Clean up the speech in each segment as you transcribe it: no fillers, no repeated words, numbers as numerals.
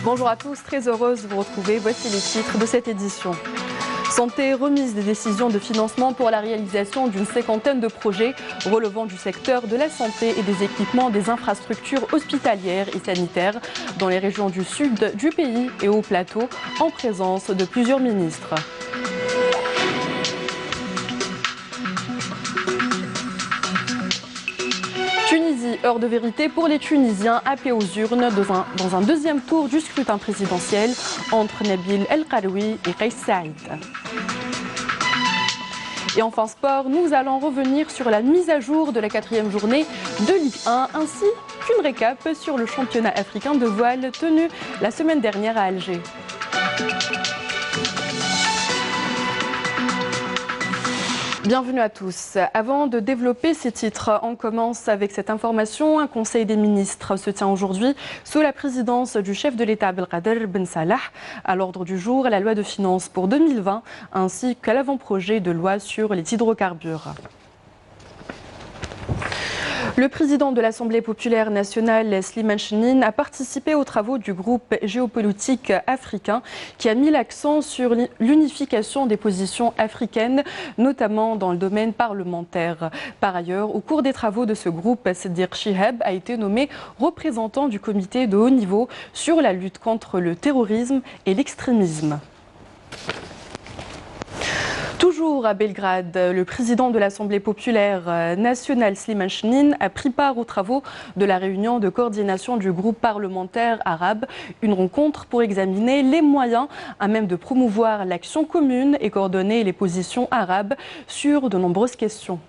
Bonjour à tous, très heureuse de vous retrouver. Voici les titres de cette édition. Santé, remise des décisions de financement pour la réalisation d'une cinquantaine de projets relevant du secteur de la santé et des équipements des infrastructures hospitalières et sanitaires dans les régions du sud du pays et au plateau, en présence de plusieurs ministres. Tunisie, heure de vérité pour les Tunisiens appelés aux urnes dans un deuxième tour du scrutin présidentiel entre Nabil El Karoui et Kais Saïd. Et enfin sport, nous allons revenir sur la mise à jour de la 4e journée de Ligue 1 ainsi qu'une récap sur le championnat africain de voile tenu la semaine dernière à Alger. Bienvenue à tous. Avant de développer ces titres, on commence avec cette information. Un conseil des ministres se tient aujourd'hui sous la présidence du chef de l'État Abdelkader Ben Salah. À l'ordre du jour, la loi de finances pour 2020 ainsi qu'à l'avant-projet de loi sur les hydrocarbures. Le président de l'Assemblée populaire nationale, Slimane Chennine, a participé aux travaux du groupe géopolitique africain qui a mis l'accent sur l'unification des positions africaines, notamment dans le domaine parlementaire. Par ailleurs, au cours des travaux de ce groupe, Sedir Chihab a été nommé représentant du comité de haut niveau sur la lutte contre le terrorisme et l'extrémisme. Toujours à Belgrade, le président de l'Assemblée populaire nationale, Slimane Chennine, a pris part aux travaux de la réunion de coordination du groupe parlementaire arabe, une rencontre pour examiner les moyens à même de promouvoir l'action commune et coordonner les positions arabes sur de nombreuses questions.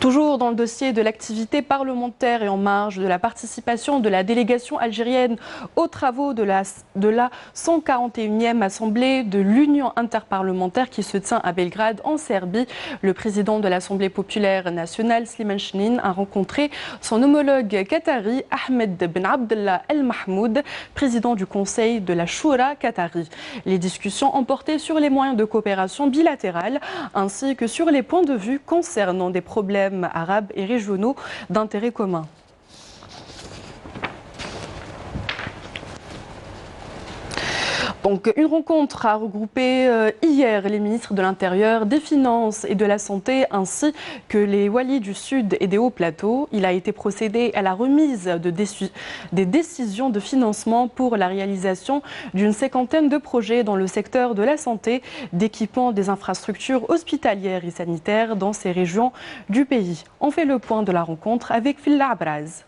Toujours dans le dossier de l'activité parlementaire et en marge de la participation de la délégation algérienne aux travaux de la 141e Assemblée de l'Union interparlementaire qui se tient à Belgrade en Serbie, le président de l'Assemblée populaire nationale, Slimane Chennine, a rencontré son homologue qatari, Ahmed Ben Abdallah El Mahmoud, président du Conseil de la Choura qatari. Les discussions ont porté sur les moyens de coopération bilatérale ainsi que sur les points de vue concernant des problèmes arabes et régionaux d'intérêt commun. Donc, une rencontre a regroupé hier les ministres de l'Intérieur, des Finances et de la Santé, ainsi que les walis du Sud et des Hauts Plateaux. Il a été procédé à la remise des décisions de financement pour la réalisation d'une cinquantaine de projets dans le secteur de la santé, d'équipement des infrastructures hospitalières et sanitaires dans ces régions du pays. On fait le point de la rencontre avec Filla Abraz.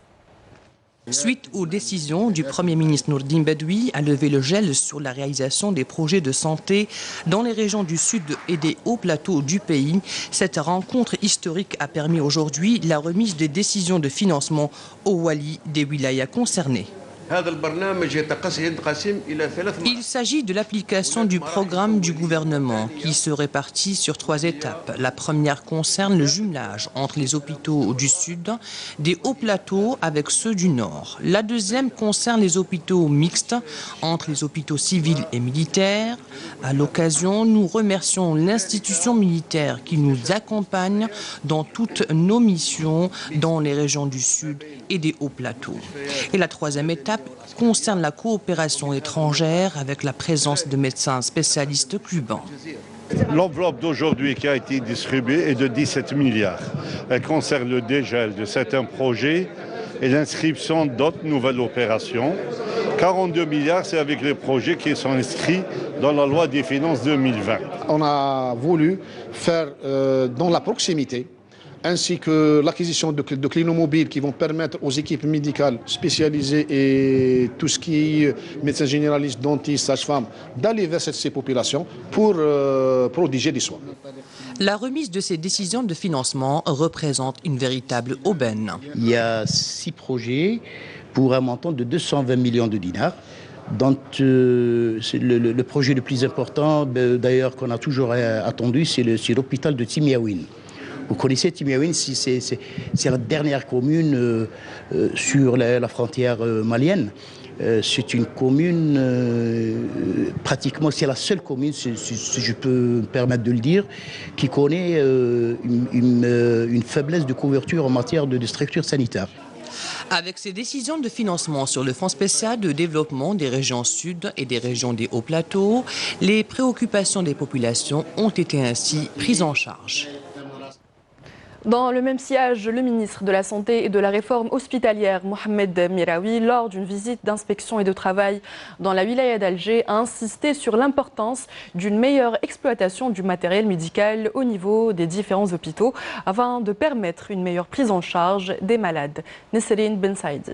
Suite aux décisions du Premier ministre Nourdine Bedoui à lever le gel sur la réalisation des projets de santé dans les régions du sud et des hauts plateaux du pays, cette rencontre historique a permis aujourd'hui la remise des décisions de financement aux walis des wilayas concernés. Il s'agit de l'application du programme du gouvernement qui se répartit sur 3 étapes. La première concerne le jumelage entre les hôpitaux du sud, des hauts plateaux avec ceux du nord. La deuxième concerne les hôpitaux mixtes entre les hôpitaux civils et militaires. À l'occasion, nous remercions l'institution militaire qui nous accompagne dans toutes nos missions dans les régions du sud et des hauts plateaux. Et la troisième étape concerne la coopération étrangère avec la présence de médecins spécialistes cubains. L'enveloppe d'aujourd'hui qui a été distribuée est de 17 milliards. Elle concerne le dégel de certains projets et l'inscription d'autres nouvelles opérations. 42 milliards, c'est avec les projets qui sont inscrits dans la loi des finances 2020. On a voulu faire dans la proximité, ainsi que l'acquisition de clinomobiles qui vont permettre aux équipes médicales spécialisées et tout ce qui est médecins généralistes, dentistes, sages-femmes, d'aller vers ces populations pour prodiguer des soins. La remise de ces décisions de financement représente une véritable aubaine. Il y a 6 projets pour un montant de 220 millions de dinars. Donc, c'est le projet le plus important, d'ailleurs, qu'on a toujours attendu, c'est l'hôpital de Timiaouine, Vous connaissez Timéouine, c'est la dernière commune sur la frontière malienne. C'est une commune, pratiquement, c'est la seule commune, si je peux me permettre de le dire, qui connaît une faiblesse de couverture en matière de structures sanitaires. Avec ces décisions de financement sur le Fonds spécial de développement des régions sud et des régions des hauts plateaux, les préoccupations des populations ont été ainsi prises en charge. Dans le même sillage, le ministre de la Santé et de la Réforme hospitalière, Mohamed Meraoui, lors d'une visite d'inspection et de travail dans la wilaya d'Alger, a insisté sur l'importance d'une meilleure exploitation du matériel médical au niveau des différents hôpitaux afin de permettre une meilleure prise en charge des malades. Nesserine Ben Saïdi.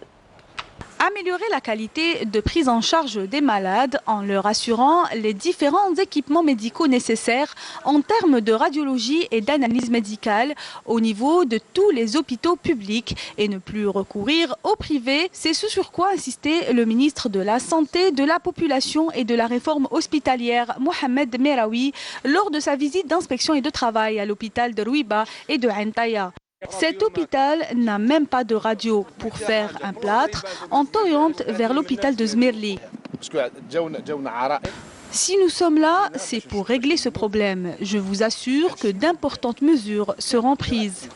Améliorer la qualité de prise en charge des malades en leur assurant les différents équipements médicaux nécessaires en termes de radiologie et d'analyse médicale au niveau de tous les hôpitaux publics et ne plus recourir au privé. C'est ce sur quoi insistait le ministre de la Santé, de la Population et de la Réforme hospitalière, Mohamed Meraoui, lors de sa visite d'inspection et de travail à l'hôpital de Rouiba et de Antaya. Cet hôpital n'a même pas de radio. Pour faire un plâtre, on t'oriente vers l'hôpital de Zmirli. Si nous sommes là, c'est pour régler ce problème. Je vous assure que d'importantes mesures seront prises.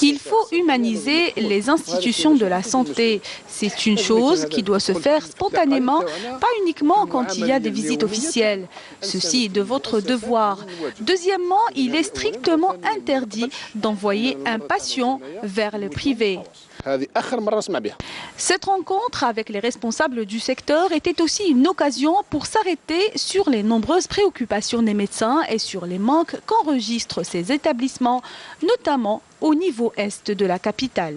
Il faut humaniser les institutions de la santé. C'est une chose qui doit se faire spontanément, pas uniquement quand il y a des visites officielles. Ceci est de votre devoir. Deuxièmement, il est strictement interdit d'envoyer un patient vers le privé. Cette rencontre avec les responsables du secteur était aussi une occasion pour s'arrêter sur les nombreuses préoccupations des médecins et sur les manques qu'enregistrent ces établissements, notamment au niveau est de la capitale.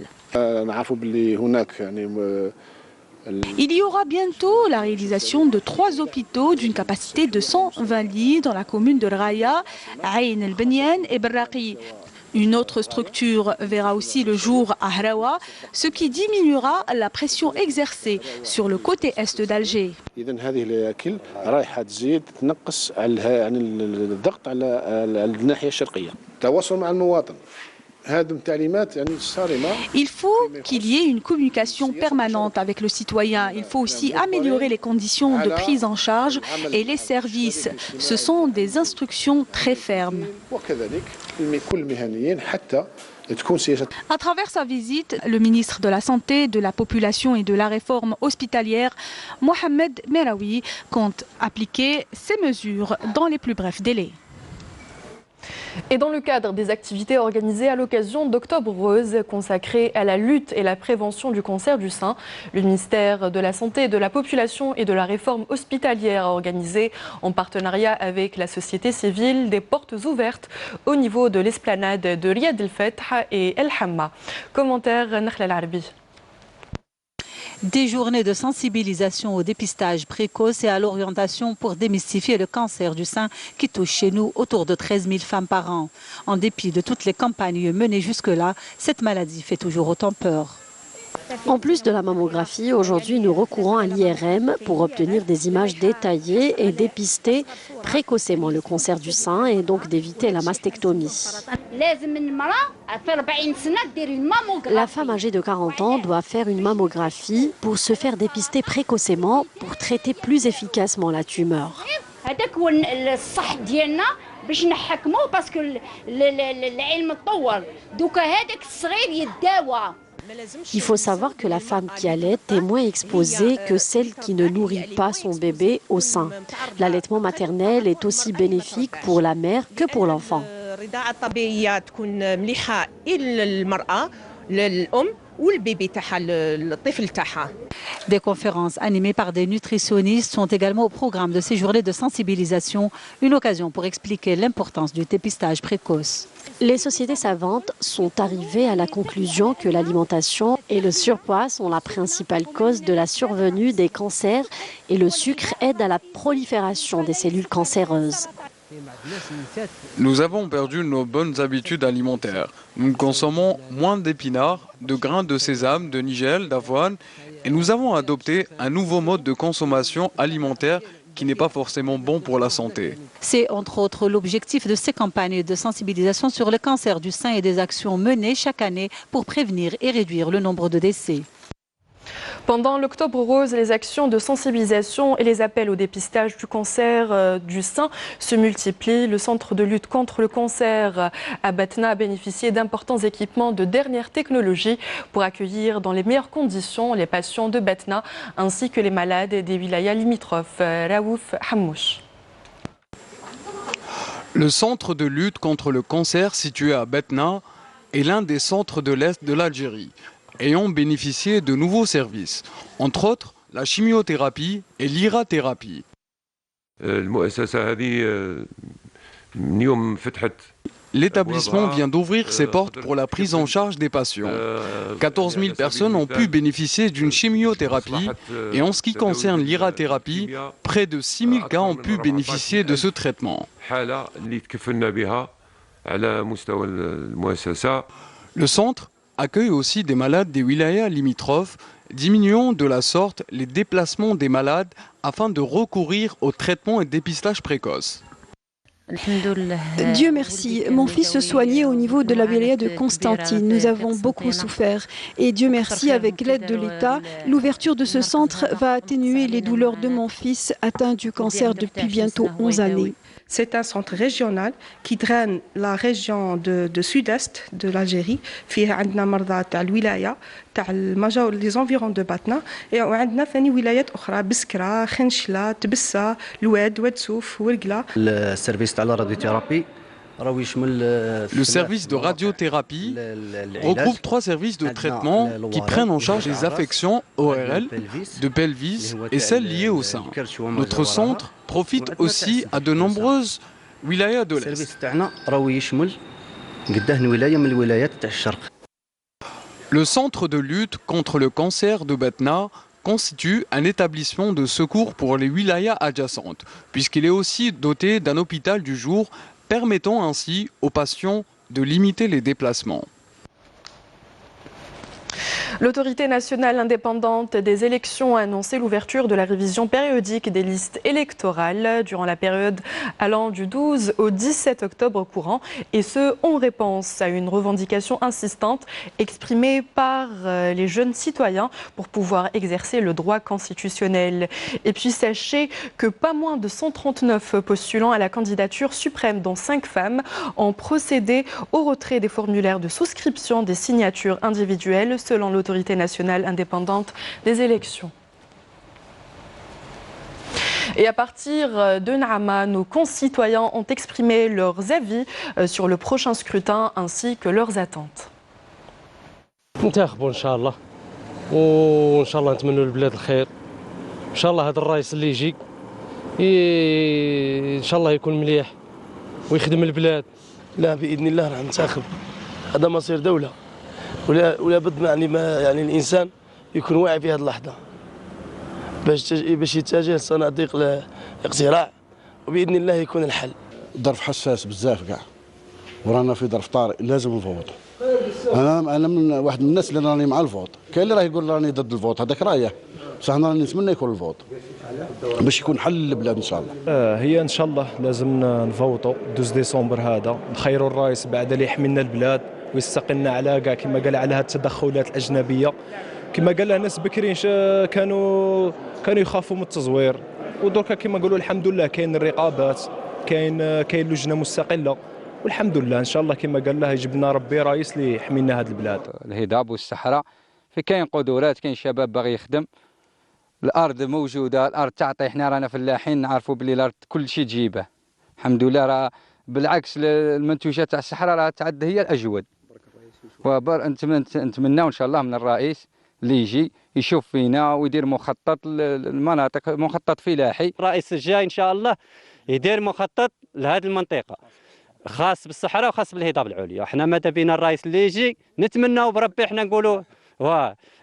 Il y aura bientôt la réalisation de 3 hôpitaux d'une capacité de 120 lits dans la commune de Raya, Aïn el-Benyan et Berraqi. Une autre structure verra aussi le jour à Hraoua, ce qui diminuera la pression exercée sur le côté est d'Alger. Il faut qu'il y ait une communication permanente avec le citoyen. Il faut aussi améliorer les conditions de prise en charge et les services. Ce sont des instructions très fermes. À travers sa visite, le ministre de la Santé, de la Population et de la Réforme hospitalière, Mohamed Meraoui, compte appliquer ces mesures dans les plus brefs délais. Et dans le cadre des activités organisées à l'occasion d'Octobre Rose, consacrées à la lutte et la prévention du cancer du sein, le ministère de la Santé, de la Population et de la Réforme hospitalière a organisé, en partenariat avec la société civile, des portes ouvertes au niveau de l'esplanade de Riyad el-Fath et El Hamma. Commentaire Nakhla Al-Arbi. Des journées de sensibilisation au dépistage précoce et à l'orientation pour démystifier le cancer du sein qui touche chez nous autour de 13 000 femmes par an. En dépit de toutes les campagnes menées jusque-là, cette maladie fait toujours autant peur. En plus de la mammographie, aujourd'hui nous recourons à l'IRM pour obtenir des images détaillées et dépister précocement le cancer du sein et donc d'éviter la mastectomie. La femme âgée de 40 ans doit faire une mammographie pour se faire dépister précocement pour traiter plus efficacement la tumeur. Il faut savoir que la femme qui allait est moins exposée que celle qui ne nourrit pas son bébé au sein. L'allaitement maternel est aussi bénéfique pour la mère que pour l'enfant. Des conférences animées par des nutritionnistes sont également au programme de ces journées de sensibilisation, une occasion pour expliquer l'importance du dépistage précoce. Les sociétés savantes sont arrivées à la conclusion que l'alimentation et le surpoids sont la principale cause de la survenue des cancers et le sucre aide à la prolifération des cellules cancéreuses. Nous avons perdu nos bonnes habitudes alimentaires. Nous consommons moins d'épinards, de grains de sésame, de nigel, d'avoine et nous avons adopté un nouveau mode de consommation alimentaire qui n'est pas forcément bon pour la santé. C'est entre autres l'objectif de ces campagnes de sensibilisation sur le cancer du sein et des actions menées chaque année pour prévenir et réduire le nombre de décès. Pendant l'Octobre Rose, les actions de sensibilisation et les appels au dépistage du cancer du sein se multiplient. Le centre de lutte contre le cancer à Batna a bénéficié d'importants équipements de dernière technologie pour accueillir dans les meilleures conditions les patients de Batna ainsi que les malades des wilayas limitrophes. Raouf Hammouch. Le centre de lutte contre le cancer situé à Batna est l'un des centres de l'Est de l'Algérie, ayant bénéficié de nouveaux services, entre autres la chimiothérapie et l'irathérapie. L'établissement vient d'ouvrir ses portes pour la prise en charge des patients. 14 000 personnes ont pu bénéficier d'une chimiothérapie et en ce qui concerne l'irathérapie, près de 6 000 cas ont pu bénéficier de ce traitement. Le centre accueille aussi des malades des wilayas limitrophes, diminuant de la sorte les déplacements des malades afin de recourir au traitement et dépistage précoce. Dieu merci, mon fils se soignait au niveau de la wilaya de Constantine. Nous avons beaucoup souffert. Et Dieu merci, avec l'aide de l'État, l'ouverture de ce centre va atténuer les douleurs de mon fils atteint du cancer depuis bientôt 11 années. C'est un centre régional qui draine la région de sud-est de l'Algérie. فيه عندنا مرضى تاع الولاية تاع المجاور les environs de Batna et عندنا ثاني ولايات أخرى بسكرة، خنشلة، تبسة، الواد، واد سوف، ورقلة. السيرفيس تاع الراديوثيرابي Le service de radiothérapie regroupe 3 services de traitement qui prennent en charge les affections ORL, de pelvis et celles liées au sein. Notre centre profite aussi à de nombreuses wilayas de l'Est. Le centre de lutte contre le cancer de Batna constitue un établissement de secours pour les wilayas adjacentes, puisqu'il est aussi doté d'un hôpital du jour permettant ainsi aux patients de limiter les déplacements. L'autorité nationale indépendante des élections a annoncé l'ouverture de la révision périodique des listes électorales durant la période allant du 12 au 17 octobre courant, et ce en réponse à une revendication insistante exprimée par les jeunes citoyens pour pouvoir exercer le droit constitutionnel. Et puis sachez que pas moins de 139 postulants à la candidature suprême, dont 5 femmes, ont procédé au retrait des formulaires de souscription des signatures individuelles selon l'autorité nationale indépendante des élections. Et à partir de Naama, nos concitoyens ont exprimé leurs avis sur le prochain scrutin ainsi que leurs attentes. ننتخبوا ان شاء الله وان شاء الله نتمنوا للبلاد الخير ان شاء الله. هذا الرئيس اللي يجي ان شاء الله يكون مليح ويخدم البلاد. لا باذن الله راح ننتخب. هذا مصير دوله ولا بد يعني يعني الانسان يكون واعي في هذه اللحظه باش يتجه لصناديق الاقتراع وباذن الله يكون الحل. ظرف حساس بزاف كاع ورانا في ظرف طارئ لازم نفوت. انا من واحد من الناس اللي راني مع الفوت، كاين اللي راه يقول راني ضد الفوت، هذاك رايه بصح انا راني نتمنى يكون الفوت باش يكون حل للبلاد ان شاء الله. هي ان شاء الله لازم نفوتوا 12 ديسمبر هذا، نخيروا الرئيس بعد اللي يحملنا البلاد ويستقلنا على كاع كما قال على هذه التدخلات الاجنبيه. كما قال له ناس بكرين كانوا يخافوا من التزوير، ودركا كما نقولوا الحمد لله كاين الرقابات، كاين لجنه مستقله، والحمد لله ان شاء الله كما قال له يجيب لنا ربي رئيس اللي يحمينا هذه البلاد. الهضاب والصحراء في كاين قدرات، كاين شباب باغي يخدم، الارض موجوده، الارض تعطي، حنا رانا فلاحين نعرفوا بلي الارض كل شيء تجيبه الحمد لله. راه بالعكس المنتوجات تاع الصحراء راه تعد هي الاجود. نتمناو ان شاء الله من الرئيس اللي يجي يشوف فينا ويدير مخطط المناطق، مخطط فلاحي. الرئيس الجاي ان شاء الله يدير مخطط لهذه المنطقه خاص بالصحراء وخاص بالهضاب العليا. احنا ماذا بينا الرئيس اللي يجي نتمناو بربي، احنا نقولوا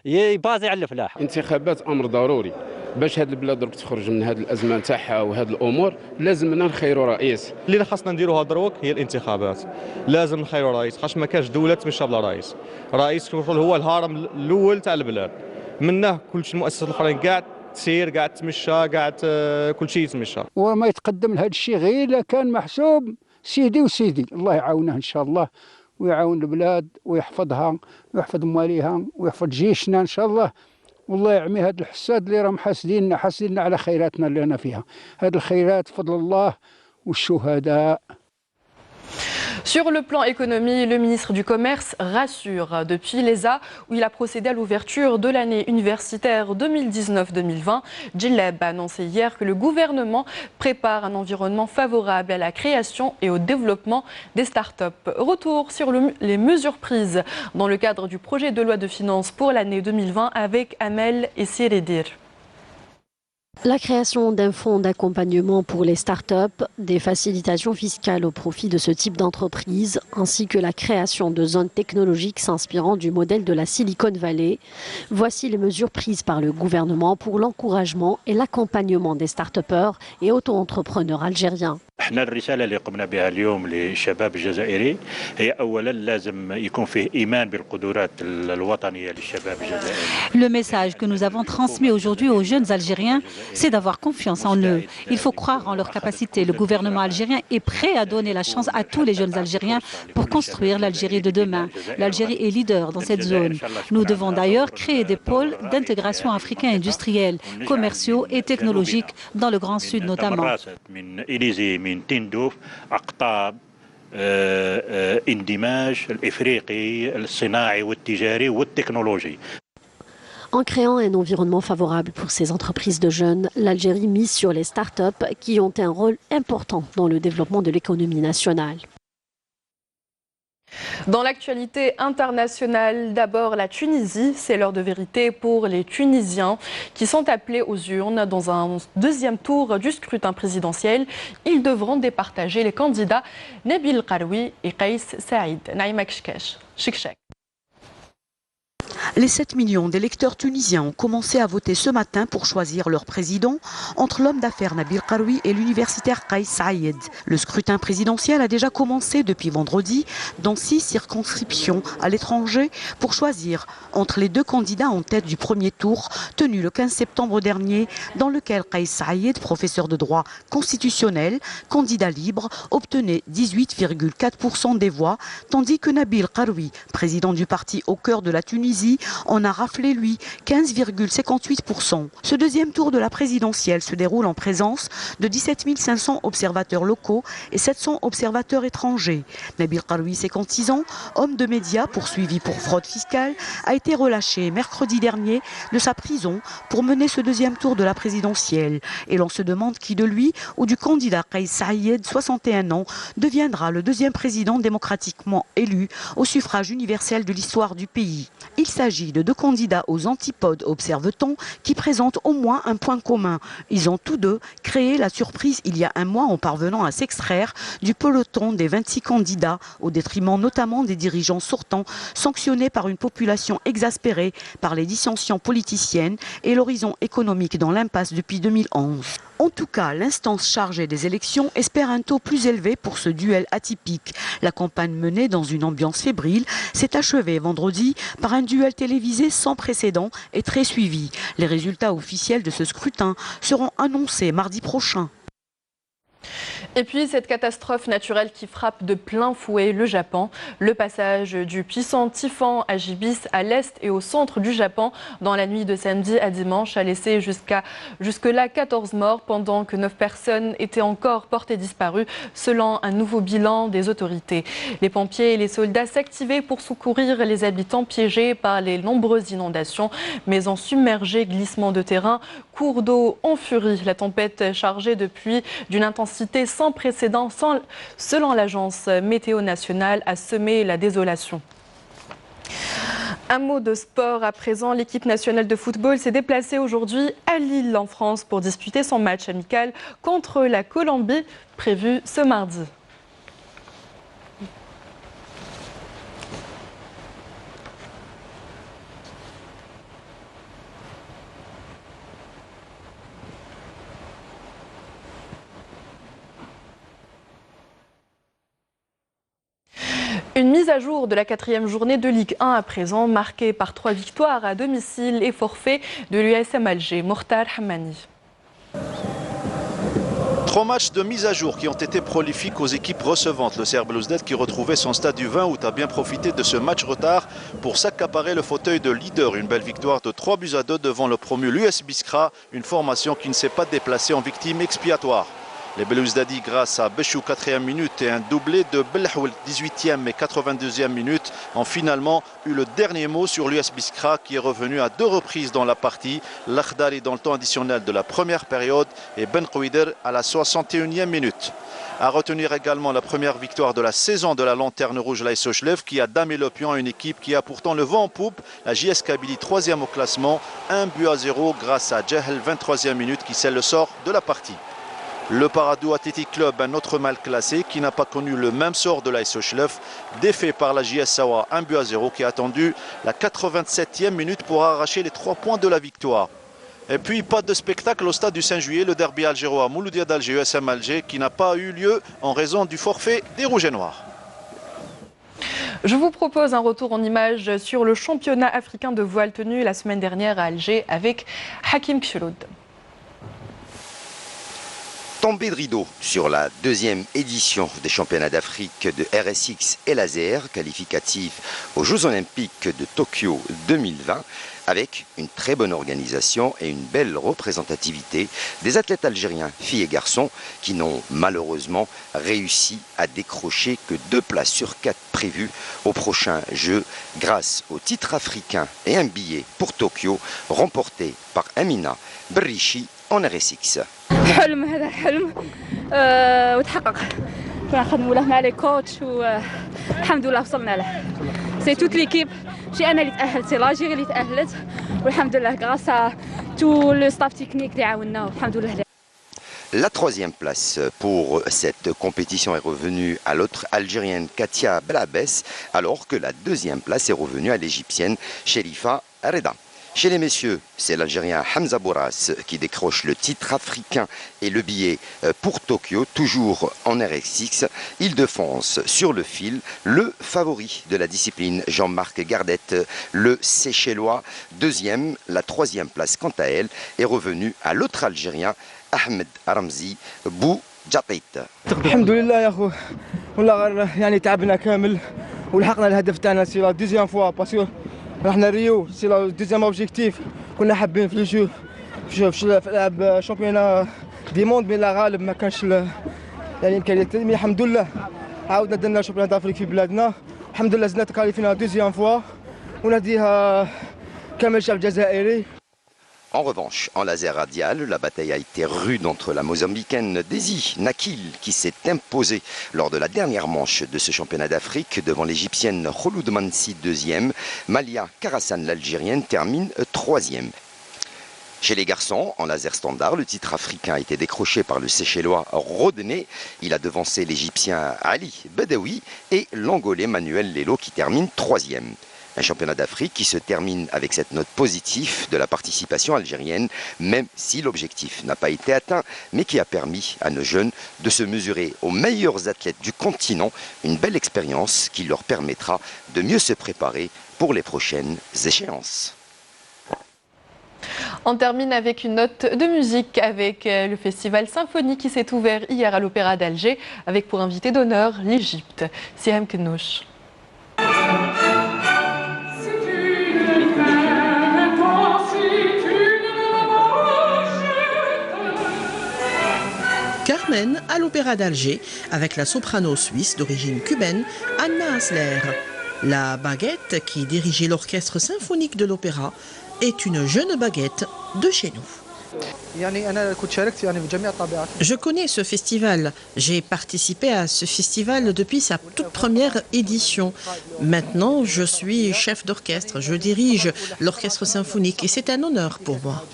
يبازي على الفلاح. انتخابات امر ضروري باش هذه البلاد درك تخرج من هذه الازمه نتاعها وهذه الامور لازمنا نخيروا رئيس. اللي خاصنا نديروها دروك هي الانتخابات، لازم نخيروا رئيس، خاطش ما كاش دوله تمشى بلا رئيس. رئيس هو الهرم الاول تاع البلاد، منه كل المؤسسات الاخرين كاع تسير كاع تمشى كاع كل شيء يتمشى. وما يتقدم لهذا الشيء غير الا كان محسوب سيدي وسيدي، الله يعاونه ان شاء الله ويعاون البلاد ويحفظها ويحفظ مواليها ويحفظ جيشنا ان شاء الله، والله يعمي هاد الحساد اللي راهم حاسديننا على خيراتنا اللي انا فيها. هاد الخيرات فضل الله والشهداء. Sur le plan économie, le ministre du Commerce rassure. Depuis l'ESA, où il a procédé à l'ouverture de l'année universitaire 2019-2020, Djellab a annoncé hier que le gouvernement prépare un environnement favorable à la création et au développement des startups. Retour sur les mesures prises dans le cadre du projet de loi de finances pour l'année 2020 avec Amel et Siredir. La création d'un fonds d'accompagnement pour les startups, des facilitations fiscales au profit de ce type d'entreprise, ainsi que la création de zones technologiques s'inspirant du modèle de la Silicon Valley. Voici les mesures prises par le gouvernement pour l'encouragement et l'accompagnement des start-upers et auto-entrepreneurs algériens. احنا الرساله اللي قمنا بها اليوم للشباب الجزائري هي اولا لازم يكون فيه ايمان بالقدرات الوطنيه للشباب الجزائري. Le message que nous avons transmis aujourd'hui aux jeunes Algériens, c'est d'avoir confiance en eux. Il faut croire en leurs capacités. Le gouvernement algérien est prêt à donner la chance à tous les jeunes Algériens pour construire l'Algérie de demain. L'Algérie est leader dans cette zone. Nous devons d'ailleurs créer des pôles d'intégration africains industriels, commerciaux et technologiques dans le Grand Sud notamment. من تندوف أقطاب اندماج الإفريقي الصناعي والتجاري والتكنولوجي. En créant un environnement favorable pour ces entreprises de jeunes, l'Algérie mise sur les start-up qui ont un rôle important dans le développement de l'économie nationale. Dans l'actualité internationale, d'abord la Tunisie, c'est l'heure de vérité pour les Tunisiens qui sont appelés aux urnes dans un deuxième tour du scrutin présidentiel. Ils devront départager les candidats Nabil Karoui et Kais Saïd. Naïma Chikchak. Les 7 millions d'électeurs tunisiens ont commencé à voter ce matin pour choisir leur président entre l'homme d'affaires Nabil Karoui et l'universitaire Kais Saïd. Le scrutin présidentiel a déjà commencé depuis vendredi dans 6 circonscriptions à l'étranger pour choisir entre les 2 candidats en tête du premier tour tenu le 15 septembre dernier dans lequel Kais Saïd, professeur de droit constitutionnel, candidat libre, obtenait 18,4% des voix, tandis que Nabil Karoui, président du parti au cœur de la Tunisie, en a raflé, lui, 15,58%. Ce deuxième tour de la présidentielle se déroule en présence de 17 500 observateurs locaux et 700 observateurs étrangers. Nabil Karoui, 56 ans, homme de médias poursuivi pour fraude fiscale, a été relâché mercredi dernier de sa prison pour mener ce deuxième tour de la présidentielle. Et l'on se demande qui de lui ou du candidat Kais Saïd, 61 ans, deviendra le deuxième président démocratiquement élu au suffrage universel de l'histoire du pays. Il s'agit de 2 candidats aux antipodes, observe-t-on, qui présentent au moins un point commun. Ils ont tous 2 créé la surprise il y a un mois en parvenant à s'extraire du peloton des 26 candidats, au détriment notamment des dirigeants sortants, sanctionnés par une population exaspérée par les dissensions politiciennes et l'horizon économique dans l'impasse depuis 2011. En tout cas, l'instance chargée des élections espère un taux plus élevé pour ce duel atypique. La campagne menée dans une ambiance fébrile s'est achevée vendredi par un duel télévisé sans précédent et très suivi. Les résultats officiels de ce scrutin seront annoncés mardi prochain. Et puis cette catastrophe naturelle qui frappe de plein fouet le Japon. Le passage du puissant typhon Hagibis à l'est et au centre du Japon dans la nuit de samedi à dimanche a laissé jusque-là 14 morts pendant que 9 personnes étaient encore portées disparues selon un nouveau bilan des autorités. Les pompiers et les soldats s'activaient pour secourir les habitants piégés par les nombreuses inondations, mais en submergé, glissement de terrain, cours d'eau en furie. La tempête chargée de pluie d'une intensité sans précédent, selon l'agence météo nationale, a semé la désolation. Un mot de sport à présent. L'équipe nationale de football s'est déplacée aujourd'hui à Lille en France pour disputer son match amical contre la Colombie prévu ce mardi. Une mise à jour de la 4e journée de Ligue 1 à présent, marquée par 3 victoires à domicile et forfait de l'USM Alger. Mortar Hammani. 3 matchs de mise à jour qui ont été prolifiques aux équipes recevantes. Le CR Belouizdad qui retrouvait son stade du 20 août a bien profité de ce match retard pour s'accaparer le fauteuil de leader. Une belle victoire de 3-2 devant le promu l'US Biskra, une formation qui ne s'est pas déplacée en victime expiatoire. Les Belouizdadi, grâce à Béchou 4e minute et un doublé de Belhoul 18e et 82e minute, ont finalement eu le dernier mot sur l'US Biskra qui est revenu à 2 reprises dans la partie. L'Akhdari dans le temps additionnel de la première période et Ben Kouider à la 61e minute. À retenir également la première victoire de la saison de la Lanterne Rouge l'AS Sochlev qui a damé le pion à une équipe qui a pourtant le vent en poupe. La JS Kabylie 3e au classement, 1-0 grâce à Djahel 23e minute qui scelle le sort de la partie. Le Paradou Athletic Club, un autre mal classé qui n'a pas connu le même sort de l'AS Sochlev, défait par la JS Sawa 1-0 qui a attendu la 87e minute pour arracher les 3 points de la victoire. Et puis pas de spectacle au stade du 5 juillet, le derby algérois Mouloudia d'Alger USM Alger qui n'a pas eu lieu en raison du forfait des Rouges et Noirs. Je vous propose un retour en images sur le championnat africain de voile tenu la semaine dernière à Alger avec Hakim Kcheloud. Tombée de rideau sur la 2e édition des championnats d'Afrique de RSX et laser, qualificatif aux Jeux Olympiques de Tokyo 2020, avec une très bonne organisation et une belle représentativité des athlètes algériens, filles et garçons, qui n'ont malheureusement réussi à décrocher que 2 places sur 4 prévues aux prochains Jeux, grâce au titre africain et un billet pour Tokyo, remporté par Amina Berrichi en RSX. حلم هذا حلم وتحقق كنا نخدموا له مع لي كوتش والحمد لله وصلنا له سي توت ليكيب ماشي انا اللي تاهلت سي لاجيري اللي تاهلت والحمد لله غراس تو لو ستاف تكنيك اللي عاوننا والحمد لله. La 3e place pour cette compétition est revenue à l'autre algérienne Katia Blabès, alors que la 2e place est revenue à l'égyptienne Sherifa Reda. Chez les messieurs, c'est l'Algérien Hamza Bourras qui décroche le titre africain et le billet pour Tokyo, toujours en RSX. Il défonce sur le fil le favori de la discipline, Jean-Marc Gardette, le Seychellois. 2e, la 3e place, quant à elle, est revenue à l'autre Algérien, Ahmed Ramzi Bou Jatait. الحمد لله يا اخو والله يعني تعبنا كامل ولحقنا الهدف تاعنا سي لا دوزيام فوا باسكو رحنا ريو سي لا دوزيام اوبجيكتيف كنا حابين في الجو في لعب شامبيونا دي موند بين لا غالب ما كانش يعني امكانيات مي الحمد لله عاودنا درنا شامبيون دافريك في بلادنا الحمد لله زدنا تكاليفينا دوزيام فوا ونهديها كامل الشعب الجزائري. En revanche, en laser radial, la bataille a été rude entre la mozambicaine Desi Nakil, qui s'est imposée lors de la dernière manche de ce championnat d'Afrique devant l'égyptienne Khouloud Mansi 2e. Malia Karassan, l'algérienne, termine 3e. Chez les garçons, en laser standard, le titre africain a été décroché par le Seychellois Rodney. Il a devancé l'Égyptien Ali Bedawi et l'Angolais Manuel Lelo qui termine 3e. Un championnat d'Afrique qui se termine avec cette note positive de la participation algérienne, même si l'objectif n'a pas été atteint, mais qui a permis à nos jeunes de se mesurer aux meilleurs athlètes du continent, une belle expérience qui leur permettra de mieux se préparer pour les prochaines échéances. On termine avec une note de musique avec le festival symphonique qui s'est ouvert hier à l'Opéra d'Alger avec pour invité d'honneur l'Égypte. Sihem Knouch. Carmen à l'Opéra d'Alger avec la soprano suisse d'origine cubaine Anna Hasler. La baguette qui dirigeait l'orchestre symphonique de l'opéra est une jeune baguette de chez nous. Je connais ce festival. J'ai participé à ce festival depuis sa toute première édition. Maintenant, je suis chef d'orchestre. Je dirige l'orchestre symphonique et c'est un honneur pour moi.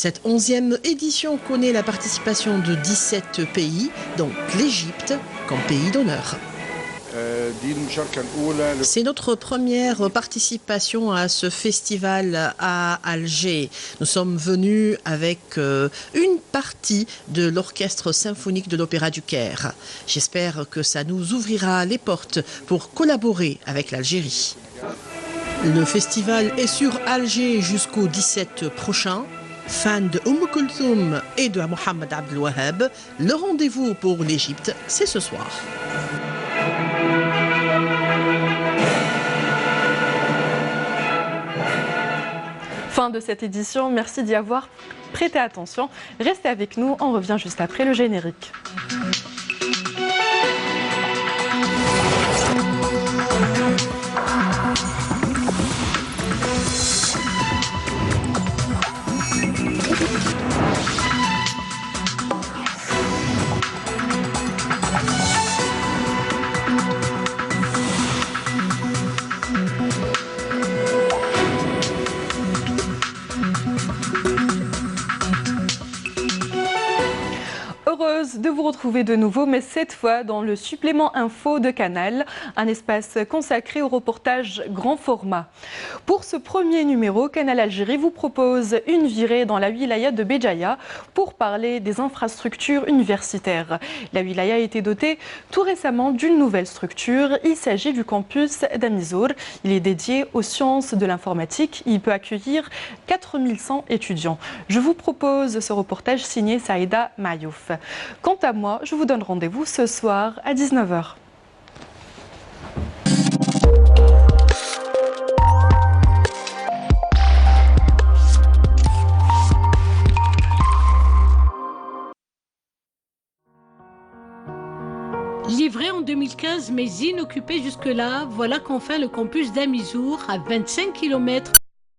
Cette 11e édition connaît la participation de 17 pays, donc l'Égypte comme pays d'honneur. C'est notre première participation à ce festival à Alger. Nous sommes venus avec une partie de l'orchestre symphonique de l'Opéra du Caire. J'espère que ça nous ouvrira les portes pour collaborer avec l'Algérie. Le festival est sur Alger jusqu'au 17 prochain. Fans de Kulthum et de Mohamed Abdel Wahab, le rendez-vous pour l'Égypte, c'est ce soir. Fin de cette édition, merci d'y avoir prêté attention. Restez avec nous, on revient juste après le générique. Heureuse de vous retrouver de nouveau, mais cette fois dans le supplément info de Canal, un espace consacré au reportage grand format. Pour ce premier numéro, Canal Algérie vous propose une virée dans la wilaya de Béjaïa pour parler des infrastructures universitaires. La wilaya a été dotée tout récemment d'une nouvelle structure. Il s'agit du campus d'Amizour. Il est dédié aux sciences de l'informatique. Il peut accueillir 4100 étudiants. Je vous propose ce reportage signé Saïda Mayouf. Quant à moi, je vous donne rendez-vous ce soir à 19h. Livré en 2015 mais inoccupé jusque-là, voilà qu'enfin le campus d'Amizour, à 25 km